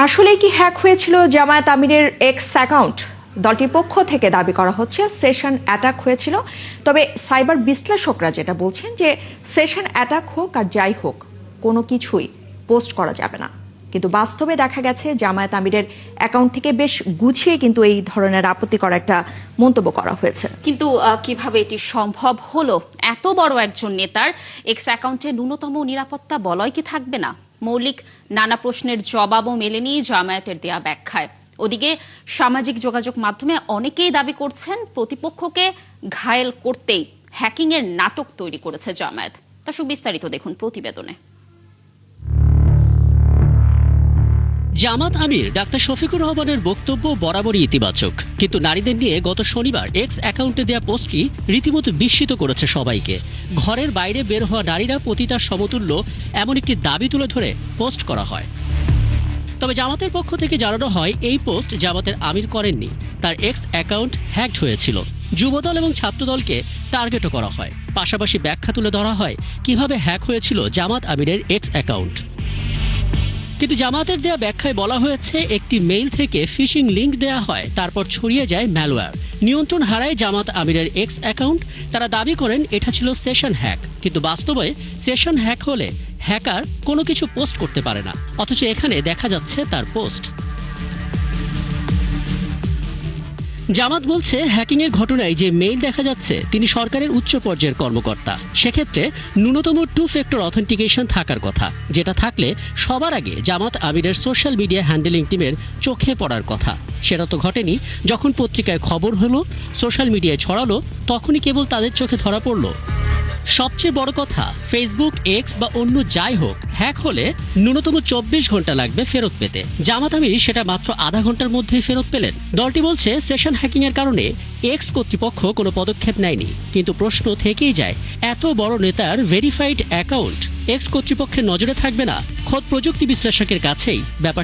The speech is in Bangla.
আসলেই কি হ্যাক হয়েছিল জামায়াত আমিরের এক্স অ্যাকাউন্ট? দলটির পক্ষ থেকে দাবি করা হচ্ছে সেশন অ্যাটাক হয়েছিল। তবে সাইবার বিশ্লেষকরা যেটা বলছেন যে সেশন অ্যাটাক হোক আর যাই হোক, কোনো কিছুই পোস্ট করা যাবে না। কিন্তু বাস্তবে দেখা গেছে জামায়াত আমিরের অ্যাকাউন্ট থেকে বেশ গুছিয়ে কিন্তু এই ধরনের আপত্তিকর একটা মন্তব্য করা হয়েছে। কিন্তু কিভাবে এটি সম্ভব হলো? এত বড় একজন নেতার এক্স অ্যাকাউন্টে ন্যূনতম নিরাপত্তা বলয় কি থাকবে না? মৌলিক নানা প্রশ্নের জবাবও মেলেনি জামায়াতের দেয়া ব্যাখ্যায়। ওদিকে সামাজিক যোগাযোগ মাধ্যমে অনেকেই দাবি করছেন প্রতিপক্ষকে ঘায়েল করতেই হ্যাকিং এর নাটক তৈরি করেছে জামায়াত। তা সুবিস্তারিত দেখুন প্রতিবেদনে। জামাত আমির ডাক্তার শফিকুর রহমানের বক্তব্য বরাবরই ইতিবাচক, কিন্তু নারীদের নিয়ে গত শনিবার এক্স অ্যাকাউন্টে দেয়া পোস্টটি রীতিমতো বিস্মিত করেছে সবাইকে। ঘরের বাইরে বের হওয়া নারীরা পতিতার সমতুল্য এমন একটি দাবি তুলে ধরে পোস্ট করা হয়। তবে জামাতের পক্ষ থেকে জানানো হয় এই পোস্ট জামাতের আমির করেননি, তার এক্স অ্যাকাউন্ট হ্যাকড হয়েছিল। যুবদল এবং ছাত্রদলকে টার্গেটও করা হয়। পাশাপাশি ব্যাখ্যা তুলে ধরা হয় কিভাবে হ্যাক হয়েছিল জামাত আমিরের এক্স অ্যাকাউন্ট। কিন্তু জামাতের দেয়া ব্যাখ্যায় বলা হয়েছে একটি মেইল থেকে ফিশিং লিংক দেয়া হয়, তারপর ছড়িয়ে যায় ম্যালওয়্যার। নিয়ন্ত্রণ হারায় জামাত আমিরের এক্স অ্যাকাউন্ট। তারা দাবি করেন এটা ছিল সেশন হ্যাক, কিন্তু বাস্তবে সেশন হ্যাক হলে হ্যাকার কোনো কিছু পোস্ট করতে পারে না, অথচ এখানে দেখা যাচ্ছে তার পোস্ট। জামাত বলছে হ্যাকিং এর ঘটনায় যে মেইল দেখা যাচ্ছে তিনি সরকারের উচ্চ পর্যায়ের কর্মকর্তা। সেক্ষেত্রে ন্যূনতম 2 ফ্যাক্টর অথেন্টিকেশন থাকার কথা, যেটা থাকলে সবার আগে জামাত আমিরের সোশ্যাল মিডিয়া হ্যান্ডেলিং টিমের চোখে পড়ার কথা। সেটা তো ঘটেনি। যখন পত্রিকায় খবর হলো, সোশ্যাল মিডিয়ায় ছড়ালো, তখনই কেবল তাদের চোখে ধরা পড়লো। সবচেয়ে বড় কথা, ফেসবুক, এক্স বা অন্য যাই হোক, হ্যাক হলে ন্যূনতম 24 ঘন্টা লাগবে ফেরত পেতে। জামাত আমির সেটা মাত্র আধা ঘন্টার মধ্যেই ফেরত পেলেন। দলটি বলছে সেশন হ্যাকিং এর কারণে এক্স কর্তৃপক্ষ কোনো পদক্ষেপ নেয়নি। কিন্তু প্রশ্ন থেকেই যায়, এত বড় নেতার ভেরিফাইড অ্যাকাউন্ট এক্স কর্তৃপক্ষের নজরে থাকবে না? খোদ প্রযুক্তি বিশ্লেষকের কাছেই ব্যাপার